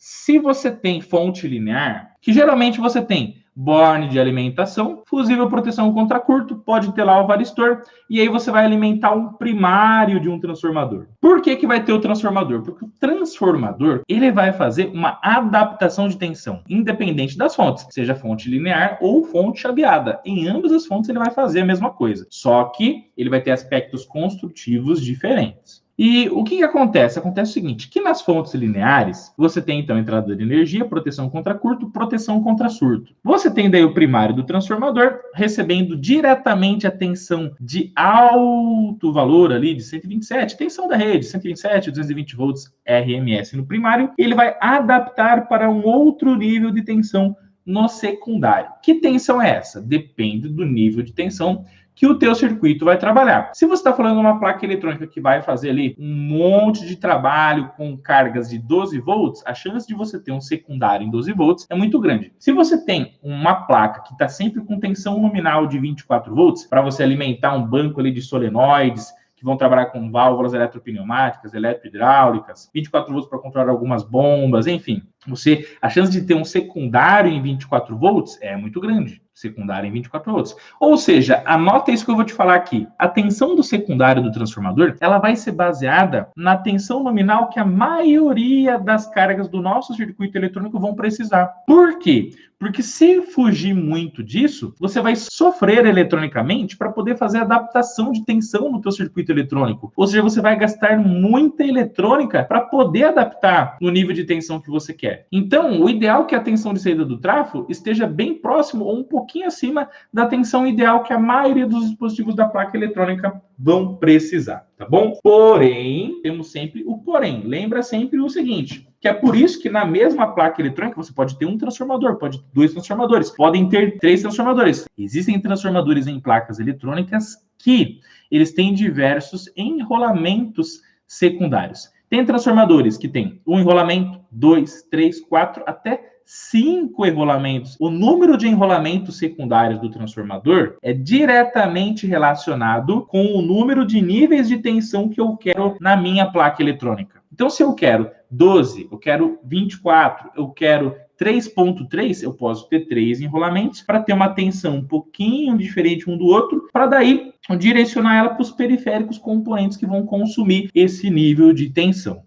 Se você tem fonte linear, que geralmente você tem borne de alimentação, fusível proteção contra curto, pode ter lá o varistor, e aí você vai alimentar um primário de um transformador. Por que vai ter o transformador? Porque o transformador, ele vai fazer uma adaptação de tensão, independente das fontes, seja fonte linear ou fonte chaveada. Em ambas as fontes ele vai fazer a mesma coisa, só que ele vai ter aspectos construtivos diferentes. E o que acontece? Acontece o seguinte, que nas fontes lineares, você tem então entrada de energia, proteção contra curto, proteção contra surto. Você tem daí o primário do transformador, recebendo diretamente a tensão de alto valor ali, de 127, tensão da rede, 127, 220 volts RMS no primário, ele vai adaptar para um outro nível de tensão no secundário. Que tensão é essa? Depende do nível de tensão que o teu circuito vai trabalhar. Se você está falando de uma placa eletrônica que vai fazer ali um monte de trabalho com cargas de 12 volts, a chance de você ter um secundário em 12 volts é muito grande. Se você tem uma placa que está sempre com tensão nominal de 24 volts, para você alimentar um banco ali de solenoides, que vão trabalhar com válvulas eletropneumáticas, eletrohidráulicas, 24 volts para controlar algumas bombas, enfim. A chance de ter um secundário em 24 volts é muito grande. Secundário em 24 volts. Ou seja, anota isso que eu vou te falar aqui. A tensão do secundário do transformador, ela vai ser baseada na tensão nominal que a maioria das cargas do nosso circuito eletrônico vão precisar. Por quê? Porque se fugir muito disso, você vai sofrer eletronicamente para poder fazer a adaptação de tensão no teu circuito eletrônico. Ou seja, você vai gastar muita eletrônica para poder adaptar no nível de tensão que você quer. Então, o ideal é que a tensão de saída do trafo esteja bem próximo ou um pouquinho acima da tensão ideal que a maioria dos dispositivos da placa eletrônica vão precisar, tá bom? Porém, temos sempre o porém. Lembra sempre o seguinte, que é por isso que na mesma placa eletrônica você pode ter um transformador, pode ter 2 transformadores, podem ter 3 transformadores. Existem transformadores em placas eletrônicas que eles têm diversos enrolamentos secundários. Tem transformadores que têm um enrolamento, 2, 3, 4, até 5 enrolamentos. O número de enrolamentos secundários do transformador é diretamente relacionado com o número de níveis de tensão que eu quero na minha placa eletrônica. Então, se eu quero 12, eu quero 24, eu quero 3.3, eu posso ter 3 enrolamentos para ter uma tensão um pouquinho diferente um do outro, para daí direcionar ela para os periféricos componentes que vão consumir esse nível de tensão.